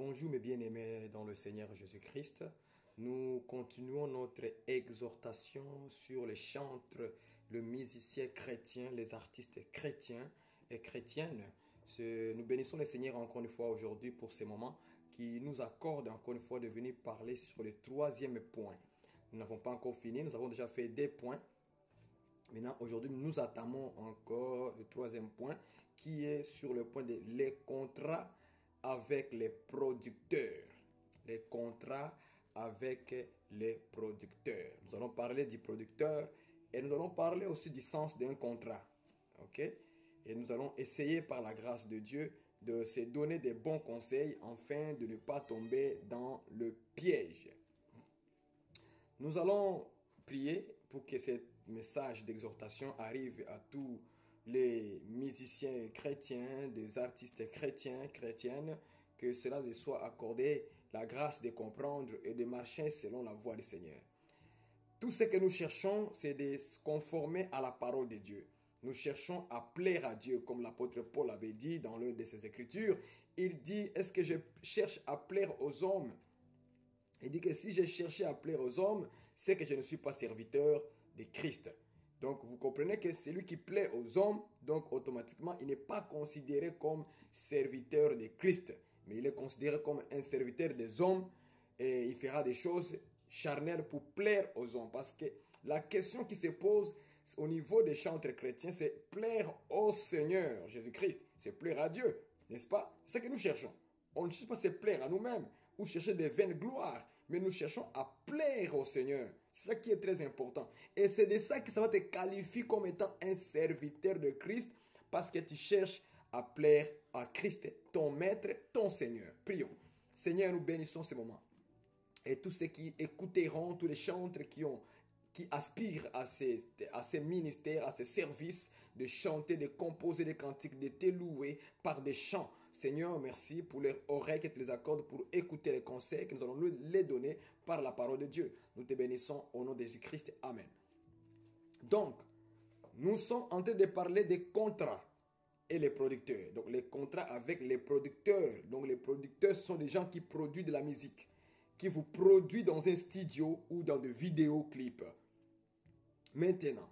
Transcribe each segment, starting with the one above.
Bonjour mes bien-aimés dans le Seigneur Jésus-Christ. Nous continuons notre exhortation sur les chantres, le musicien chrétien, les artistes chrétiens et chrétiennes. Nous bénissons le Seigneur encore une fois aujourd'hui pour ces moments qui nous accordent encore une fois de venir parler sur le troisième point. Nous n'avons pas encore fini, nous avons déjà fait des points. Maintenant, aujourd'hui, nous attamons encore le troisième point qui est sur le point des contrats avec les producteurs. Les contrats avec les producteurs. Nous allons parler du producteur et nous allons parler aussi du sens d'un contrat. Ok? Et nous allons essayer par la grâce de Dieu de se donner des bons conseils afin de ne pas tomber dans le piège. Nous allons prier pour que ce message d'exhortation arrive à tous les musiciens chrétiens, des artistes chrétiens, chrétiennes, que cela les soit accordé la grâce de comprendre et de marcher selon la voie du Seigneur. Tout ce que nous cherchons, c'est de se conformer à la parole de Dieu. Nous cherchons à plaire à Dieu, comme l'apôtre Paul avait dit dans l'une de ses écritures. Il dit, est-ce que je cherche à plaire aux hommes? Il dit que si je cherchais à plaire aux hommes, c'est que je ne suis pas serviteur de Christ. Donc, vous comprenez que celui qui plaît aux hommes, donc automatiquement, il n'est pas considéré comme serviteur de Christ, mais il est considéré comme un serviteur des hommes et il fera des choses charnelles pour plaire aux hommes. Parce que la question qui se pose au niveau des chantres chrétiens, c'est plaire au Seigneur Jésus-Christ, c'est plaire à Dieu, n'est-ce pas? C'est ce que nous cherchons. On ne cherche pas à se plaire à nous-mêmes ou chercher des vaines gloires, mais nous cherchons à plaire au Seigneur. C'est ça qui est très important. Et c'est de ça que ça va te qualifier comme étant un serviteur de Christ, parce que tu cherches à plaire à Christ, ton maître, ton Seigneur. Prions. Seigneur, nous bénissons ce moment. Et tous ceux qui écouteront, tous les chantres qui aspirent à ces ministères, à ces services, de chanter, de composer des cantiques, de te louer par des chants. Seigneur, merci pour leurs oreilles que tu les accordes pour écouter les conseils que nous allons les donner par la parole de Dieu. Nous te bénissons au nom de Jésus-Christ. Amen. Donc, nous sommes en train de parler des contrats et les producteurs. Donc, les contrats avec les producteurs. Donc, les producteurs sont des gens qui produisent de la musique, qui vous produisent dans un studio ou dans des vidéoclips. Maintenant,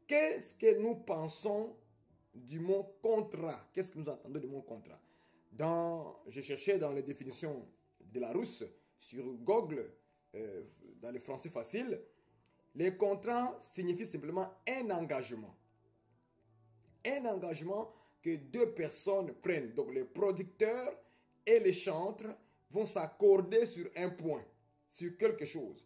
qu'est-ce que nous pensons du mot contrat? Qu'est-ce que nous entendons du mot contrat? Je cherchais dans les définitions de la Rousse sur Google, dans le français facile, les contrats signifient simplement un engagement. Un engagement que deux personnes prennent. Donc les producteurs et les chantres vont s'accorder sur un point, sur quelque chose.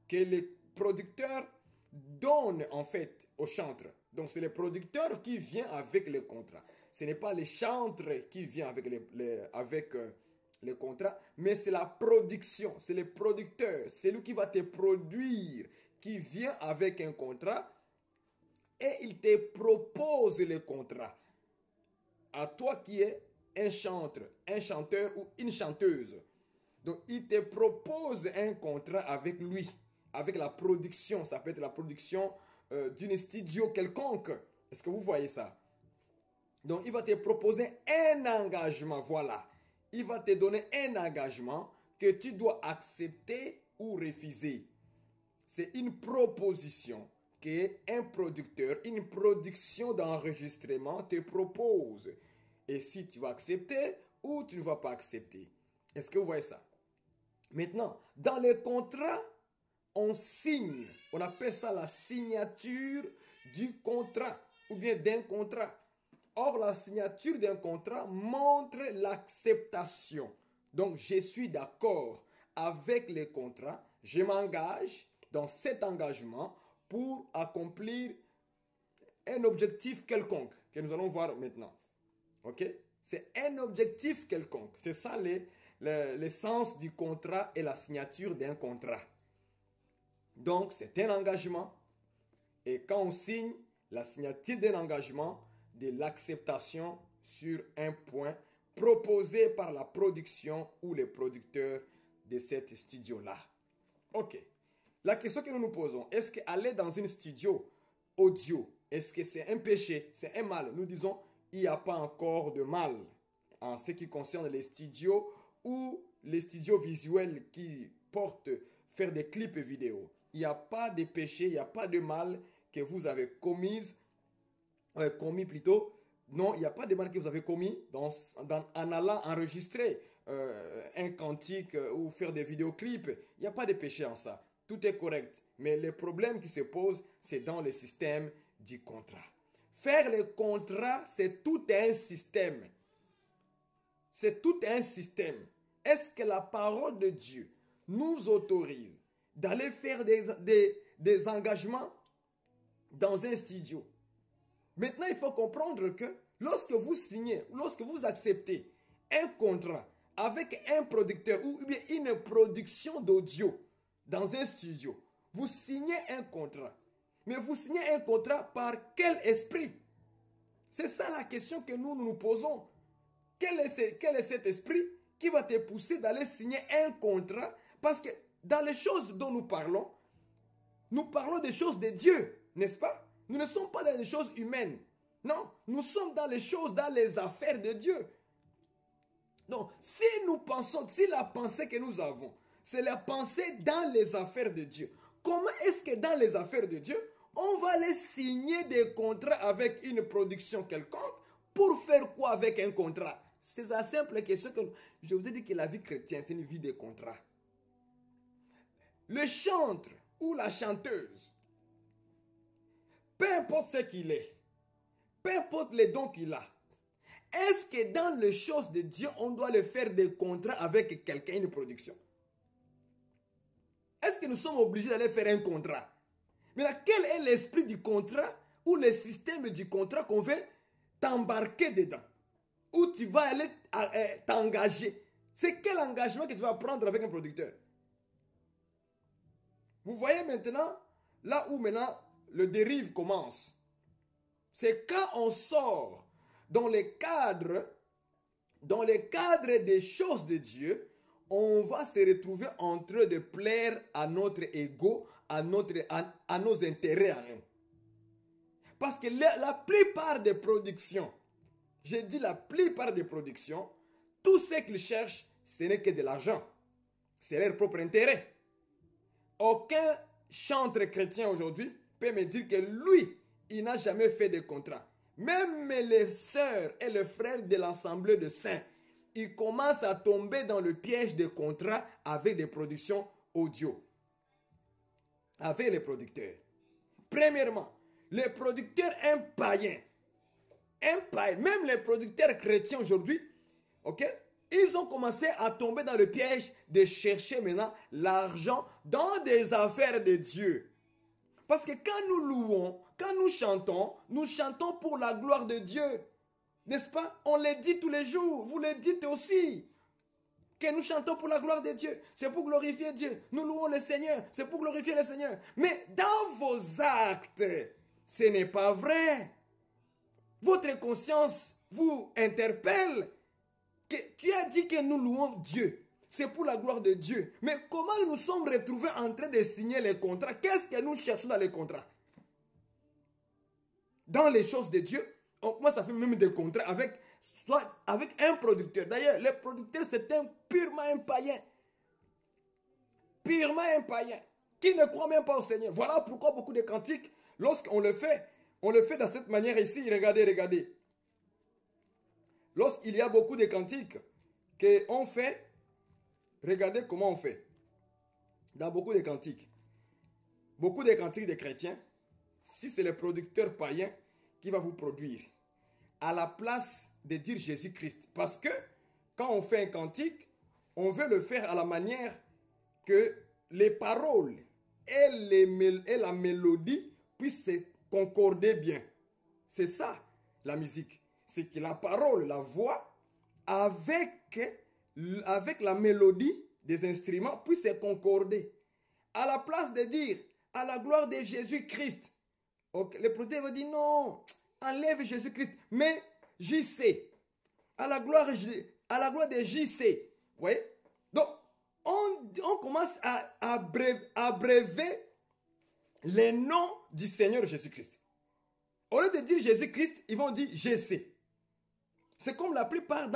Que les producteurs donnent en fait aux chantres. Donc c'est le producteur qui vient avec le contrat. Ce n'est pas les chantres qui viennent avec les contrats, mais c'est la production, c'est le producteur, c'est lui qui va te produire, qui vient avec un contrat et il te propose le contrat. À toi qui es un chanteur, un chanteur ou une chanteuse. Donc il te propose un contrat avec lui, avec la production. Ça peut être la production d'une studio quelconque. Est-ce que vous voyez ça? Donc, il va te proposer un engagement, voilà. Il va te donner un engagement que tu dois accepter ou refuser. C'est une proposition qu'un producteur, une production d'enregistrement te propose. Et si tu vas accepter ou tu ne vas pas accepter. Est-ce que vous voyez ça? Maintenant, dans les contrats, on signe. On appelle ça la signature du contrat ou bien d'un contrat. Or, la signature d'un contrat montre l'acceptation. Donc, je suis d'accord avec le contrat. Je m'engage dans cet engagement pour accomplir un objectif quelconque que nous allons voir maintenant. Ok? C'est un objectif quelconque. C'est ça le sens du contrat et la signature d'un contrat. Donc, c'est un engagement. Et quand on signe, la signature d'un engagement, de l'acceptation sur un point proposé par la production ou les producteurs de cet studio-là. Ok. La question que nous nous posons, est-ce qu'aller dans un studio audio, est-ce que c'est un péché, c'est un mal? Nous disons, il n'y a pas encore de mal en ce qui concerne les studios ou les studios visuels qui portent faire des clips vidéo. Il n'y a pas de péché, il n'y a pas de mal que vous avez commis plutôt. Non, il n'y a pas de mal que vous avez commis en allant enregistrer un cantique ou faire des vidéoclips. Il n'y a pas de péché en ça. Tout est correct. Mais le problème qui se pose, c'est dans le système du contrat. Faire le contrat, c'est tout un système. C'est tout un système. Est-ce que la parole de Dieu nous autorise d'aller faire des engagements dans un studio? Maintenant, il faut comprendre que lorsque vous signez, lorsque vous acceptez un contrat avec un producteur ou bien une production d'audio dans un studio, vous signez un contrat. Mais vous signez un contrat par quel esprit? C'est ça la question que nous nous posons. Quel est cet esprit qui va te pousser d'aller signer un contrat? Parce que dans les choses dont nous parlons des choses de Dieu, n'est-ce pas? Nous ne sommes pas dans les choses humaines. Non, nous sommes dans les choses, dans les affaires de Dieu. Donc, si nous pensons, si la pensée que nous avons, c'est la pensée dans les affaires de Dieu, comment est-ce que dans les affaires de Dieu, on va aller signer des contrats avec une production quelconque pour faire quoi avec un contrat? C'est la simple question que je vous ai dit que la vie chrétienne, c'est une vie de contrat. Le chanteur ou la chanteuse, peu importe ce qu'il est, peu importe les dons qu'il a, est-ce que dans les choses de Dieu, on doit le faire des contrats avec quelqu'un, une production? Est-ce que nous sommes obligés d'aller faire un contrat? Mais là, quel est l'esprit du contrat ou le système du contrat qu'on veut t'embarquer dedans? Où tu vas aller t'engager? C'est quel engagement que tu vas prendre avec un producteur? Vous voyez maintenant, là où maintenant le dérive commence. C'est quand on sort dans les cadres des choses de Dieu, on va se retrouver en train de plaire à notre ego, à nos intérêts à nous. Parce que la plupart des productions, je dis la plupart des productions, tout ce qu'ils cherchent, ce n'est que de l'argent. C'est leur propre intérêt. Aucun chanteur chrétien aujourd'hui peut me dire que lui, il n'a jamais fait de contrat. Même les sœurs et les frères de l'Assemblée de saints, ils commencent à tomber dans le piège des contrats avec des productions audio. Avec les producteurs. Premièrement, les producteurs païens, même les producteurs chrétiens aujourd'hui, ok, ils ont commencé à tomber dans le piège de chercher maintenant l'argent dans des affaires de Dieu. Parce que quand nous louons, quand nous chantons pour la gloire de Dieu. N'est-ce pas? On le dit tous les jours. Vous le dites aussi. Que nous chantons pour la gloire de Dieu. C'est pour glorifier Dieu. Nous louons le Seigneur. C'est pour glorifier le Seigneur. Mais dans vos actes, ce n'est pas vrai. Votre conscience vous interpelle. Que tu as dit que nous louons Dieu. C'est pour la gloire de Dieu. Mais comment nous nous sommes retrouvés en train de signer les contrats? Qu'est-ce que nous cherchons dans les contrats? Dans les choses de Dieu, on commence à faire même des contrats avec un producteur. D'ailleurs, le producteur, c'est purement un païen. Purement un païen. Qui ne croit même pas au Seigneur. Voilà pourquoi beaucoup de cantiques, lorsqu'on le fait dans cette manière ici. Regardez. Lorsqu'il y a beaucoup de cantiques qu'on fait, regardez comment on fait. Dans beaucoup de cantiques de chrétiens, si c'est le producteur païen qui va vous produire, à la place de dire Jésus-Christ. Parce que quand on fait un cantique, on veut le faire à la manière que les paroles et la mélodie puissent se concorder bien. C'est ça, la musique. C'est que la parole, la voix, avec la mélodie des instruments puissent se concorder. À la place de dire à la gloire de Jésus-Christ, okay, le producteur va dire non, enlève Jésus-Christ, mais JC. À la gloire de JC. Vous voyez? Donc, on commence à abréver les noms du Seigneur Jésus-Christ. Au lieu de dire Jésus-Christ, ils vont dire JC. C'est comme la plupart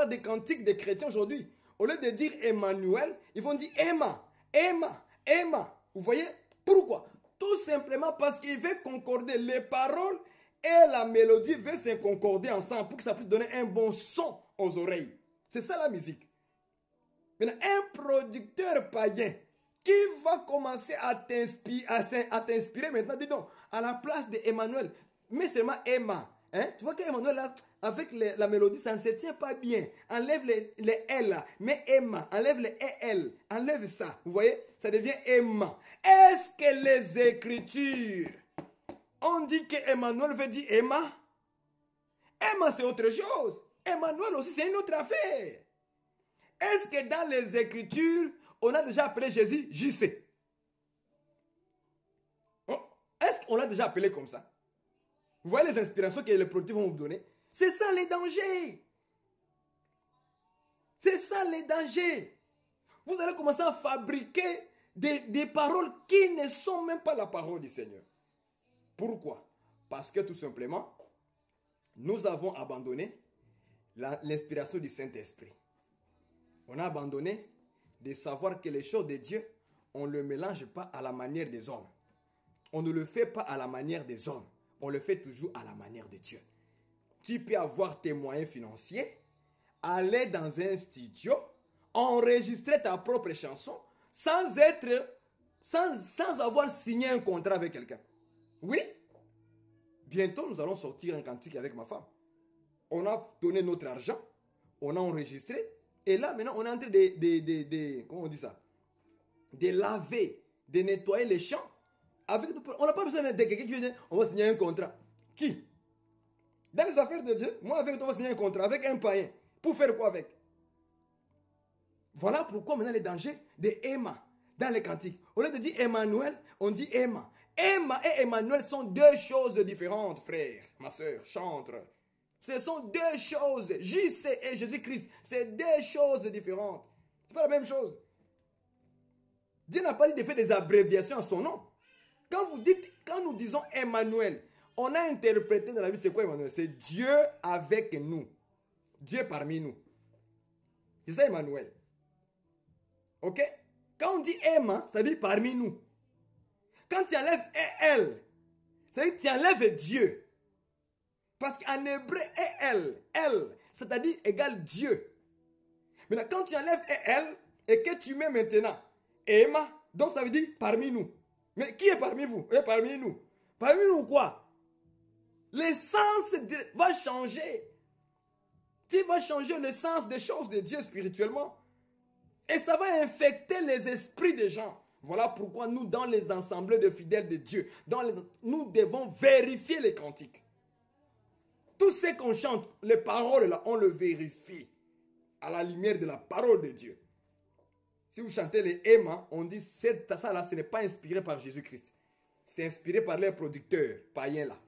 des cantiques des chrétiens aujourd'hui. au lieu de dire Emmanuel, ils vont dire Emma, Emma, Emma. Vous voyez? Pourquoi? Tout simplement parce qu'il veut concorder les paroles et la mélodie veut se concorder ensemble pour que ça puisse donner un bon son aux oreilles. C'est ça la musique. Maintenant, un producteur païen qui va commencer à t'inspirer maintenant, dis donc, à la place d'Emmanuel, mais seulement Emma. Hein? Tu vois qu'Emmanuel, là, avec la mélodie, ça ne se tient pas bien. Enlève les L là, mais Emma. Enlève les EL. Enlève ça. Vous voyez? Ça devient Emma. Est-ce que les Écritures, on dit que Emmanuel veut dire Emma? Emma, c'est autre chose. Emmanuel aussi, c'est une autre affaire. Est-ce que dans les Écritures, on a déjà appelé Jésus JC? Oh, est-ce qu'on l'a déjà appelé comme ça? Vous voyez les inspirations que les producteurs vont vous donner? C'est ça les dangers. C'est ça les dangers. Vous allez commencer à fabriquer des paroles qui ne sont même pas la parole du Seigneur. Pourquoi? Parce que tout simplement, nous avons abandonné l'inspiration du Saint-Esprit. On a abandonné de savoir que les choses de Dieu, on ne le mélange pas à la manière des hommes. On ne le fait pas à la manière des hommes. On le fait toujours à la manière de Dieu. Tu peux avoir tes moyens financiers, aller dans un studio, enregistrer ta propre chanson sans avoir signé un contrat avec quelqu'un. Oui. Bientôt, nous allons sortir un cantique avec ma femme. On a donné notre argent, on a enregistré, et là, maintenant, on est en train comment on dit ça? De laver, de nettoyer les champs. On n'a pas besoin de quelqu'un qui vient, on va signer un contrat. Qui? Dans les affaires de Dieu, moi avec toi, on va signer un contrat avec un païen. Pour faire quoi avec? Voilà pourquoi maintenant les dangers de Emma dans les cantiques. Au lieu de dire Emmanuel, on dit Emma. Emma et Emmanuel sont deux choses différentes, frère, ma soeur, chantre. Ce sont deux choses. JC et Jésus-Christ, c'est deux choses différentes. C'est pas la même chose. Dieu n'a pas dit de faire des abréviations à son nom. Quand nous disons Emmanuel, on a interprété dans la Bible, c'est quoi Emmanuel? C'est Dieu avec nous. Dieu parmi nous. C'est ça Emmanuel. Ok? Quand on dit Emma, c'est-à-dire parmi nous. Quand tu enlèves elle, c'est-à-dire que tu enlèves Dieu. Parce qu'en hébreu, elle, c'est-à-dire égal Dieu. Maintenant, quand tu enlèves elle et que tu mets maintenant Emma, donc ça veut dire parmi nous. Mais qui est parmi vous? Et parmi nous. Parmi nous quoi? L'essence va changer. Tu vas changer le sens des choses de Dieu spirituellement. Et ça va infecter les esprits des gens. Voilà pourquoi nous, dans les assemblées de fidèles de Dieu, nous devons vérifier les cantiques. Tout ce qu'on chante, les paroles là, on le vérifie à la lumière de la parole de Dieu. Si vous chantez les Emma, on dit ça là, ce n'est pas inspiré par Jésus-Christ. C'est inspiré par les producteurs païens là.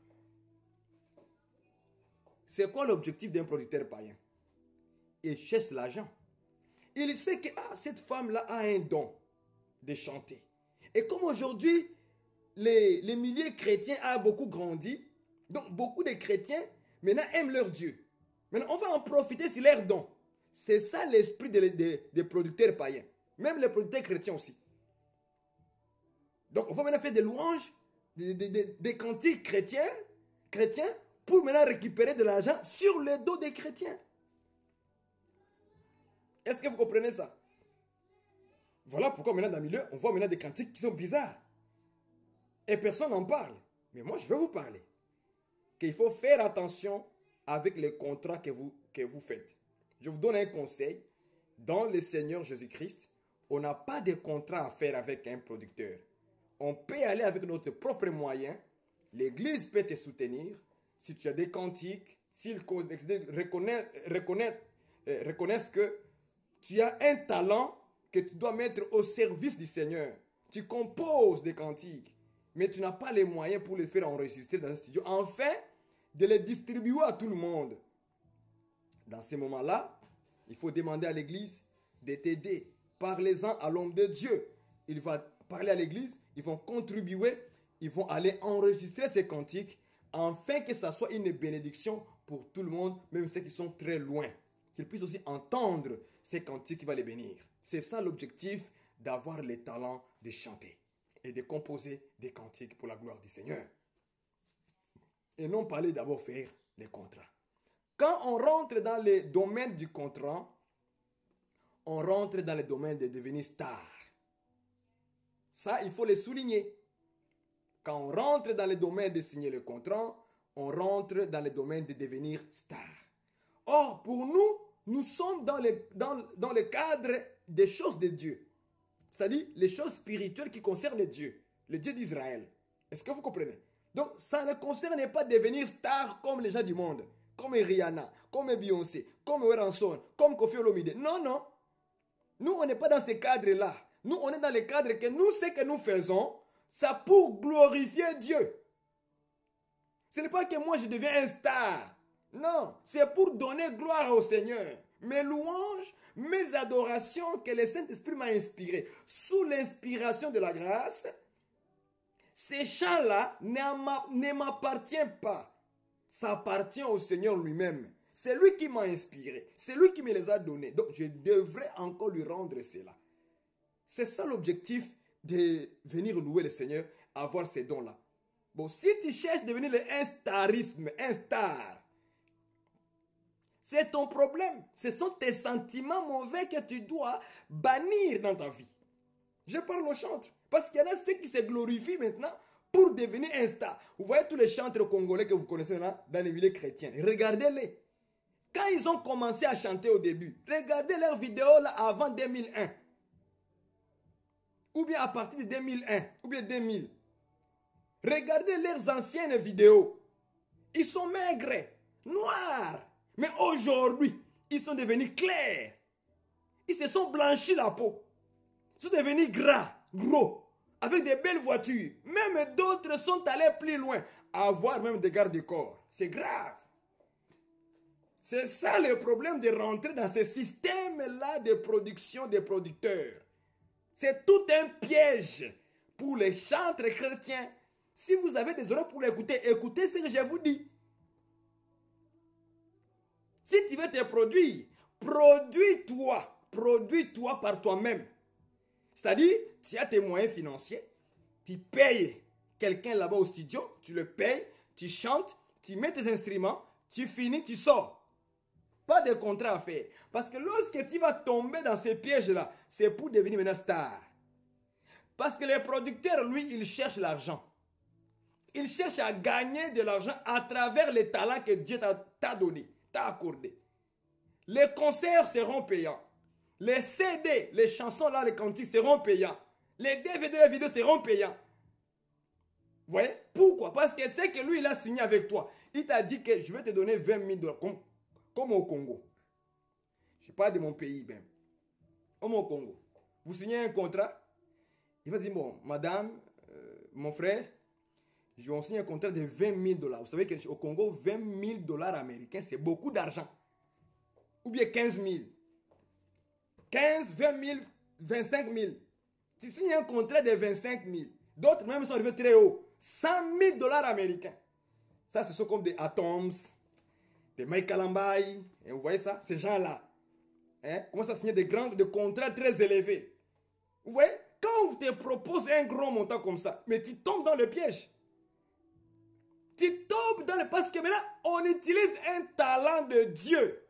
C'est quoi l'objectif d'un producteur païen? Il cherche l'argent. Il sait que cette femme-là a un don de chanter. Et comme aujourd'hui, les milieux chrétiens ont beaucoup grandi, donc beaucoup de chrétiens maintenant aiment leur Dieu. Maintenant, on va en profiter sur leur don. C'est ça l'esprit des producteurs païens. Même les producteurs chrétiens aussi. Donc, on va maintenant faire des louanges, des cantiques chrétiens, pour maintenant récupérer de l'argent sur le dos des chrétiens. Est-ce que vous comprenez ça? Voilà pourquoi maintenant dans le milieu, on voit maintenant des cantiques qui sont bizarres. Et personne n'en parle. Mais moi, je vais vous parler. Qu'il faut faire attention avec les contrats que vous faites. Je vous donne un conseil. Dans le Seigneur Jésus-Christ, on n'a pas de contrat à faire avec un producteur. On peut aller avec notre propre moyen. L'Église peut te soutenir. Si tu as des cantiques, s'ils reconnaissent que tu as un talent que tu dois mettre au service du Seigneur. Tu composes des cantiques, mais tu n'as pas les moyens pour les faire enregistrer dans un studio. Enfin, de les distribuer à tout le monde. Dans ces moments-là, il faut demander à l'Église de t'aider. Parlez-en à l'homme de Dieu. Il va parler à l'Église, ils vont contribuer, ils vont aller enregistrer ces cantiques, afin que ça soit une bénédiction pour tout le monde, même ceux qui sont très loin. qu'il puisse aussi entendre ces cantiques qui va les bénir. C'est ça l'objectif d'avoir les talents de chanter et de composer des cantiques pour la gloire du Seigneur. Et non pas aller d'abord faire les contrats. Quand on rentre dans les domaines du contrat, on rentre dans le domaine de devenir star. Ça, il faut le souligner. Quand on rentre dans le domaine de signer le contrat, on rentre dans le domaine de devenir star. Or, pour nous, nous sommes dans le cadre des choses de Dieu. C'est-à-dire les choses spirituelles qui concernent Dieu, le Dieu d'Israël. Est-ce que vous comprenez? Donc, ça ne concerne pas devenir star comme les gens du monde, comme Rihanna, comme Beyoncé, comme Ranson, comme Koffi Olomide. Non, non. Nous, on n'est pas dans ce cadre-là. Nous, on est dans le cadre que nous, ce que nous faisons, ça pour glorifier Dieu. Ce n'est pas que moi, je deviens un star. Non, c'est pour donner gloire au Seigneur. Mes louanges, mes adorations que le Saint-Esprit m'a inspirées, sous l'inspiration de la grâce, ces chants-là ne m'appartiennent pas. Ça appartient au Seigneur lui-même. C'est lui qui m'a inspiré. C'est lui qui me les a donnés. Donc, je devrais encore lui rendre cela. C'est ça l'objectif de venir louer le Seigneur, avoir ces dons-là. Bon, si tu cherches à devenir un starisme, un star, c'est ton problème. Ce sont tes sentiments mauvais que tu dois bannir dans ta vie. Je parle aux chantres. Parce qu'il y en a ceux qui se glorifient maintenant pour devenir un star. Vous voyez tous les chantres congolais que vous connaissez là, dans les milieux chrétiens. Regardez-les. Quand ils ont commencé à chanter au début, regardez leurs vidéos là avant 2001. Ou bien à partir de 2001, ou bien 2000. Regardez leurs anciennes vidéos. Ils sont maigres, noirs. Mais aujourd'hui, ils sont devenus clairs. Ils se sont blanchis la peau. Ils sont devenus gras, gros, avec des belles voitures. Même d'autres sont allés plus loin, avoir même des gardes du corps. C'est grave. C'est ça le problème de rentrer dans ce système-là de production des producteurs. C'est tout un piège pour les chantres chrétiens. Si vous avez des oreilles pour l'écouter, écoutez ce que je vous dis. Si tu veux te produire, produis-toi par toi-même. C'est-à-dire, tu as tes moyens financiers, tu payes quelqu'un là-bas au studio, tu le payes, tu chantes, tu mets tes instruments, tu finis, tu sors. Pas de contrat à faire. Parce que lorsque tu vas tomber dans ces pièges-là, c'est pour devenir une star. Parce que les producteurs, lui, ils cherchent l'argent. Ils cherchent à gagner de l'argent à travers les talents que Dieu t'a donné, t'a accordé. Les concerts seront payants. Les CD, les chansons là, les cantiques seront payants. Les DVD, les vidéos seront payants. Vous voyez? Pourquoi? Parce que c'est que lui, il a signé avec toi. Il t'a dit que je vais te donner 20 000 dollars, comme au Congo. Je parle de mon pays même. Comme au Congo. Vous signez un contrat. Il va dire, bon, madame, mon frère, je vais signer un contrat de 20 000 dollars. Vous savez qu'au Congo, 20 000 dollars américains, c'est beaucoup d'argent. Ou bien 15 000. 15, 20 000, 25 000. Tu signes un contrat de 25 000. D'autres même sont arrivés très haut. 100 000 dollars américains. Ça, ce sont comme des Atoms, des Mike Kalambai. Et vous voyez ça? Ces gens-là. Hein? Commencent à signer des contrats très élevés. Vous voyez? Quand on te propose un grand montant comme ça, mais tu tombes dans le piège. Tu tombes dans le... Parce que maintenant, on utilise un talent de Dieu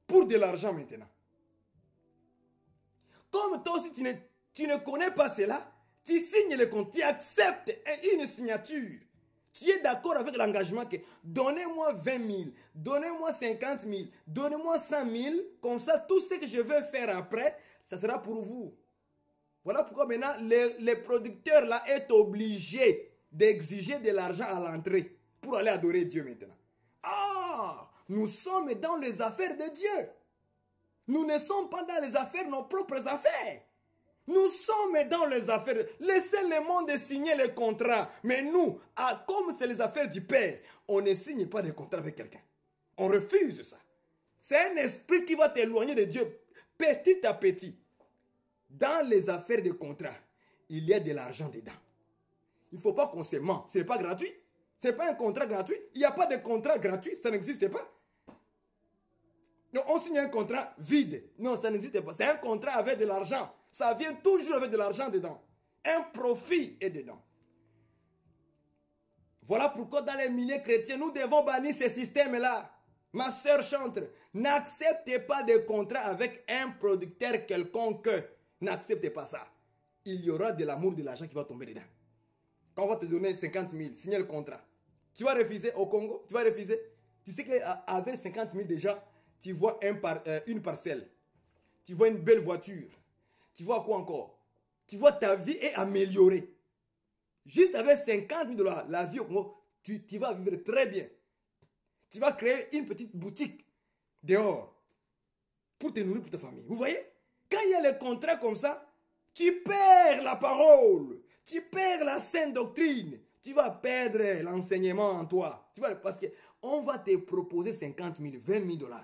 pour de l'argent maintenant. Comme toi aussi, tu ne connais pas cela, tu signes le contrat, tu acceptes une signature. Tu es d'accord avec l'engagement que donnez-moi 20 000, donnez-moi 50 000, donnez-moi 100 000, comme ça, tout ce que je veux faire après, ça sera pour vous. Voilà pourquoi maintenant, les producteurs là est obligé d'exiger de l'argent à l'entrée pour aller adorer Dieu maintenant. Ah, nous sommes dans les affaires de Dieu. Nous ne sommes pas dans les affaires, nos propres affaires. Nous sommes dans les affaires. Laissez le monde signer les contrats. Mais nous, comme c'est les affaires du Père, on ne signe pas de contrat avec quelqu'un. On refuse ça. C'est un esprit qui va t'éloigner de Dieu petit à petit. Dans les affaires de contrat, il y a de l'argent dedans. Il ne faut pas qu'on se ment. Ce n'est pas gratuit. Ce n'est pas un contrat gratuit. Il n'y a pas de contrat gratuit. Ça n'existe pas. Donc, on signe un contrat vide. Non, ça n'existe pas. C'est un contrat avec de l'argent. Ça vient toujours avec de l'argent dedans. Un profit est dedans. Voilà pourquoi dans les milieux chrétiens, nous devons bannir ces systèmes-là. Ma sœur chantre, n'acceptez pas de contrat avec un producteur quelconque. N'acceptez pas ça. Il y aura de l'amour, de l'argent qui va tomber dedans. Quand on va te donner 50 000, signe le contrat. Tu vas refuser au Congo? Tu vas refuser? Tu sais qu'avec 50 000 déjà, tu vois une parcelle. Tu vois une belle voiture. Tu vois quoi encore? Tu vois ta vie est améliorée. Juste avec 50 000 $, la vie au Congo, tu vas vivre très bien. Tu vas créer une petite boutique dehors pour te nourrir pour ta famille. Vous voyez? Quand il y a les contrats comme ça, tu perds la parole. Tu perds la sainte doctrine. Tu vas perdre l'enseignement en toi. Parce qu'on va te proposer 50 000, 20 000 $.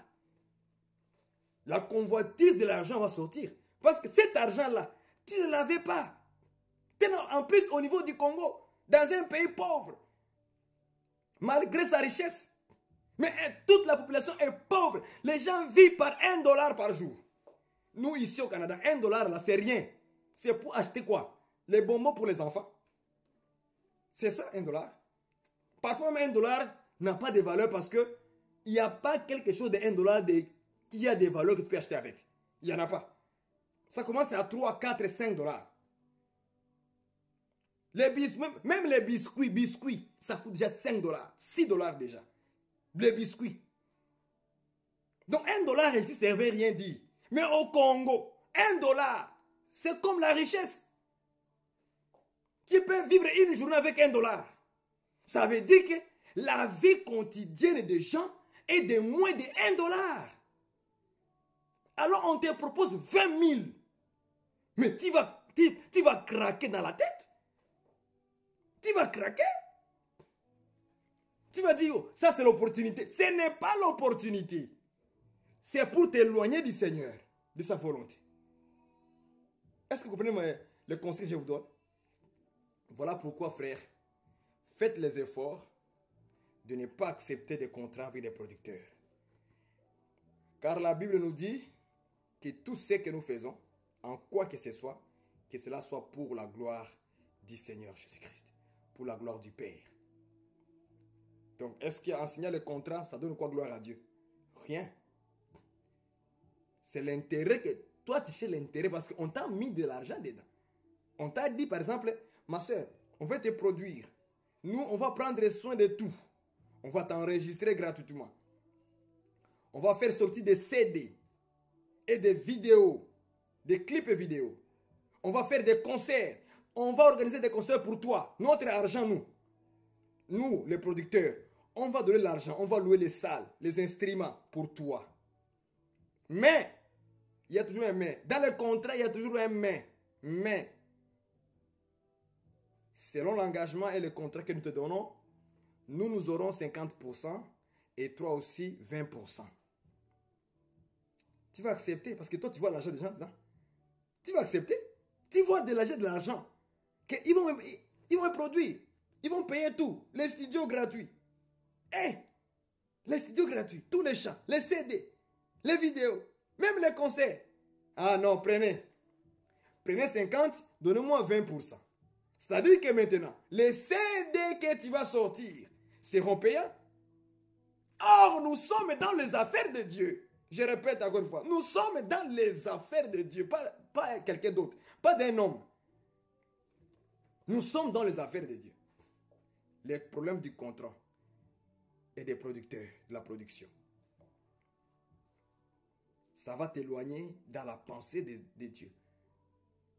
La convoitise de l'argent va sortir. Parce que cet argent-là, tu ne l'avais pas. En plus, au niveau du Congo, dans un pays pauvre, malgré sa richesse, mais toute la population est pauvre. Les gens vivent par $1 par jour. Nous, ici au Canada, $1 là, c'est rien. C'est pour acheter quoi? Les bonbons pour les enfants. C'est ça, $1. Parfois, même $1 n'a pas de valeur parce que il n'y a pas quelque chose de $1 qui a des valeurs que tu peux acheter avec. Il n'y en a pas. Ça commence à 3, 4, 5 $. Même les biscuits, ça coûte déjà 5 $, 6 $ déjà. Les biscuits. Donc $1 ici, ça ne veut rien dire. Mais au Congo, $1, c'est comme la richesse. Tu peux vivre une journée avec $1. Ça veut dire que la vie quotidienne des gens est de moins de $1. Alors on te propose 20 000. Mais tu vas craquer dans la tête. Tu vas craquer. Tu vas dire, oh, ça c'est l'opportunité. Ce n'est pas l'opportunité. C'est pour t'éloigner du Seigneur, de sa volonté. Est-ce que vous comprenez le conseil que je vous donne? Voilà pourquoi, frère, faites les efforts de ne pas accepter des contrats avec des producteurs. Car la Bible nous dit que tout ce que nous faisons, en quoi que ce soit, que cela soit pour la gloire du Seigneur Jésus-Christ, pour la gloire du Père. Donc, est-ce qu'en signant le contrat, ça donne quoi gloire à Dieu? Rien. C'est l'intérêt que toi, tu cherches l'intérêt parce qu'on t'a mis de l'argent dedans. On t'a dit, par exemple, ma soeur, on va te produire. Nous, on va prendre soin de tout. On va t'enregistrer gratuitement. On va faire sortir des CD et des vidéos, des clips vidéo. On va faire des concerts. On va organiser des concerts pour toi. Notre argent, nous, les producteurs, on va donner l'argent. On va louer les salles, les instruments pour toi. Mais, il y a toujours un mais. Dans le contrat, il y a toujours un mais. Mais, selon l'engagement et le contrat que nous te donnons, nous aurons 50% et toi aussi 20%. Tu vas accepter parce que toi, tu vois l'argent des gens dedans. Tu vas accepter. Tu vois de l'argent. Ils vont produire. Ils vont payer tout. Les studios gratuits. Les studios gratuits. Tous les chants. Les CD. Les vidéos. Même les concerts. Ah non, prenez. Prenez 50, donnez-moi 20%. C'est-à-dire que maintenant, les CD que tu vas sortir seront payants. Or, nous sommes dans les affaires de Dieu. Je répète encore une fois. Nous sommes dans les affaires de Dieu. Pas quelqu'un d'autre. Pas d'un homme. Nous sommes dans les affaires de Dieu. Les problèmes du contrat et des producteurs, de la production. Ça va t'éloigner dans la pensée de Dieu.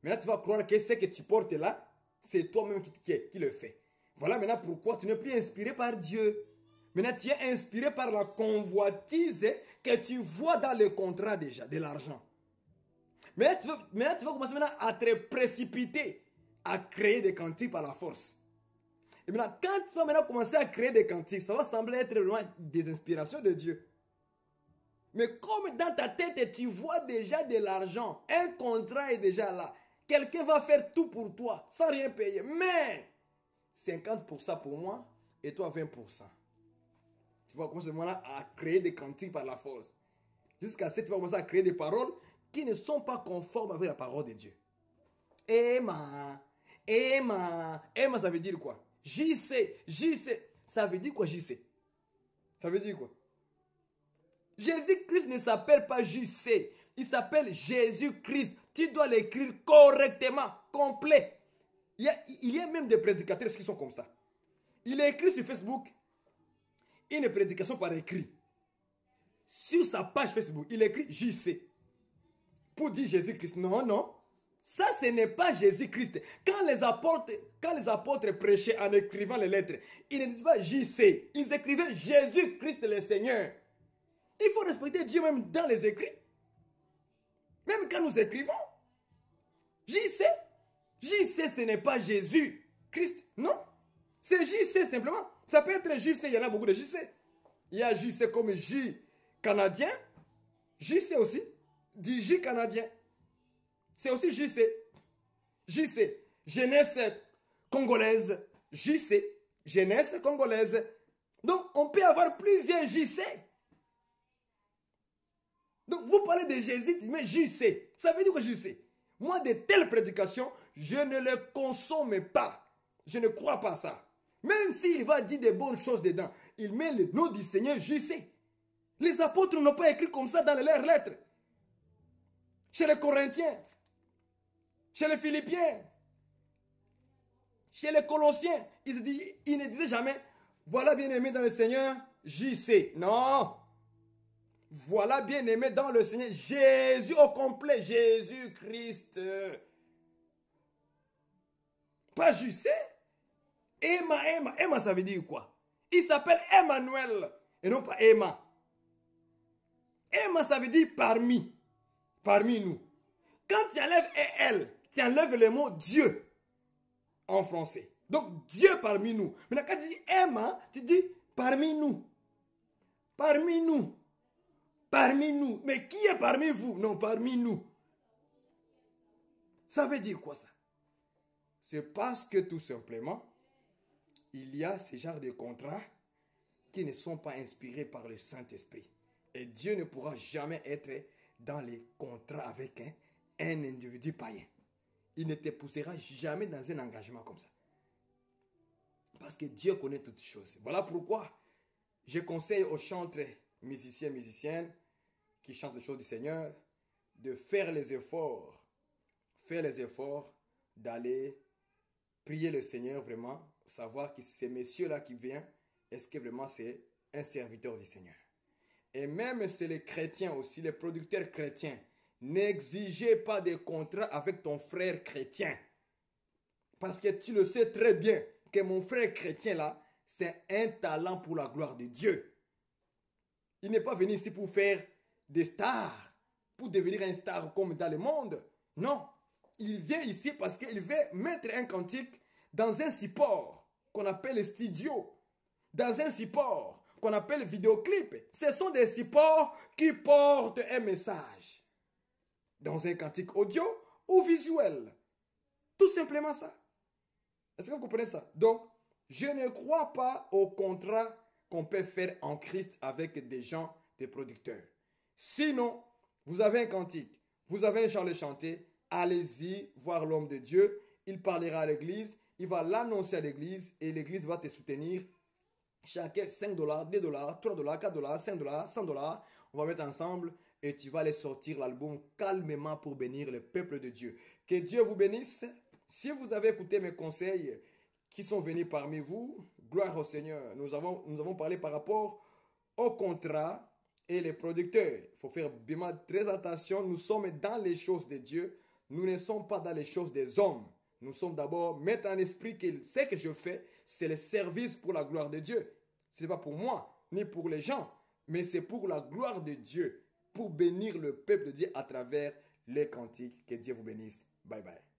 Maintenant, tu vas croire que ce que tu portes là, c'est toi-même qui le fais. Voilà maintenant pourquoi tu n'es plus inspiré par Dieu. Maintenant, tu es inspiré par la convoitise que tu vois dans le contrat déjà, de l'argent. Maintenant, tu vas commencer maintenant à te précipiter à créer des cantiques par la force. Et maintenant, quand tu vas maintenant commencer à créer des cantiques, ça va sembler être loin des inspirations de Dieu. Mais comme dans ta tête, tu vois déjà de l'argent, un contrat est déjà là. Quelqu'un va faire tout pour toi, sans rien payer. Mais 50% pour moi et toi 20%. Tu vas commencer à créer des cantiques par la force. Jusqu'à ce que tu vas commencer à créer des paroles qui ne sont pas conformes avec la parole de Dieu. Emma, ça veut dire quoi? JC, ça veut dire quoi JC? Ça veut dire quoi? Jésus-Christ ne s'appelle pas JC, il s'appelle Jésus-Christ. Tu dois l'écrire correctement, complet. Il y a même des prédicateurs qui sont comme ça. Il est écrit sur Facebook une prédication par écrit. Sur sa page Facebook, il écrit JC. Pour dire Jésus-Christ. Non, non. Ça, ce n'est pas Jésus-Christ. Quand les apôtres prêchaient en écrivant les lettres, ils ne disaient pas JC. Ils écrivaient Jésus-Christ le Seigneur. Il faut respecter Dieu même dans les écrits. Même quand nous écrivons. JC. JC, ce n'est pas Jésus-Christ. Non. C'est JC simplement. Ça peut être JC. Il y en a beaucoup de JC. Il y a JC comme J canadien. JC aussi. Du J canadien. C'est aussi JC. JC. Jeunesse congolaise. JC. Jeunesse congolaise. Donc, on peut avoir plusieurs JC. Donc, vous parlez de Jésus, mais JC. Ça veut dire que JC. Moi, de telles prédications, je ne les consomme pas. Je ne crois pas à ça. Même s'il va dire des bonnes choses dedans, il met le nom du Seigneur JC. Les apôtres n'ont pas écrit comme ça dans leurs lettres. Chez les Corinthiens, chez les Philippiens, chez les Colossiens, ils ne disaient jamais, voilà bien-aimé dans le Seigneur, JC. Non. Voilà bien-aimé dans le Seigneur, Jésus au complet, Jésus-Christ. Pas JC. Emma, ça veut dire quoi? Il s'appelle Emmanuel et non pas Emma. Emma, ça veut dire parmi nous. Quand tu enlèves elle, tu enlèves le mot Dieu en français. Donc Dieu parmi nous. Maintenant, quand tu dis Emma, tu dis parmi nous. Parmi nous. Parmi nous. Mais qui est parmi vous? Non, parmi nous. Ça veut dire quoi ça? C'est parce que tout simplement, il y a ce genre de contrats qui ne sont pas inspirés par le Saint-Esprit. Et Dieu ne pourra jamais être dans les contrats avec un individu païen. Il ne te poussera jamais dans un engagement comme ça. Parce que Dieu connaît toutes choses. Voilà pourquoi je conseille aux chantres, musiciens, musiciennes, qui chantent les choses du Seigneur, de faire les efforts d'aller prier le Seigneur vraiment, savoir que ces messieurs-là qui viennent, est-ce que vraiment c'est un serviteur du Seigneur. Et même c'est les chrétiens aussi, les producteurs chrétiens, n'exigez pas de contrat avec ton frère chrétien. Parce que tu le sais très bien que mon frère chrétien là, c'est un talent pour la gloire de Dieu. Il n'est pas venu ici pour faire des stars, pour devenir un star comme dans le monde. Non, il vient ici parce qu'il veut mettre un cantique dans un support qu'on appelle studio, dans un support qu'on appelle vidéoclip. Ce sont des supports qui portent un message dans un cantique audio ou visuel. Tout simplement ça. Est-ce que vous comprenez ça? Donc, je ne crois pas au contrat qu'on peut faire en Christ avec des gens, des producteurs. Sinon, vous avez un cantique, vous avez un chant de chanter, allez-y voir l'homme de Dieu. Il parlera à l'église, il va l'annoncer à l'église et l'église va te soutenir. Chacun $5, $2, $3, $4, $5, $100. On va mettre ensemble et tu vas aller sortir l'album calmement pour bénir le peuple de Dieu. Que Dieu vous bénisse. Si vous avez écouté mes conseils qui sont venus parmi vous, gloire au Seigneur. Nous avons parlé par rapport au contrat et les producteurs. Il faut faire bien très attention. Nous sommes dans les choses de Dieu. Nous ne sommes pas dans les choses des hommes. Nous sommes d'abord mettre en esprit que ce que je fais, c'est le service pour la gloire de Dieu. Ce n'est pas pour moi, ni pour les gens, mais c'est pour la gloire de Dieu, pour bénir le peuple de Dieu à travers les cantiques. Que Dieu vous bénisse. Bye bye.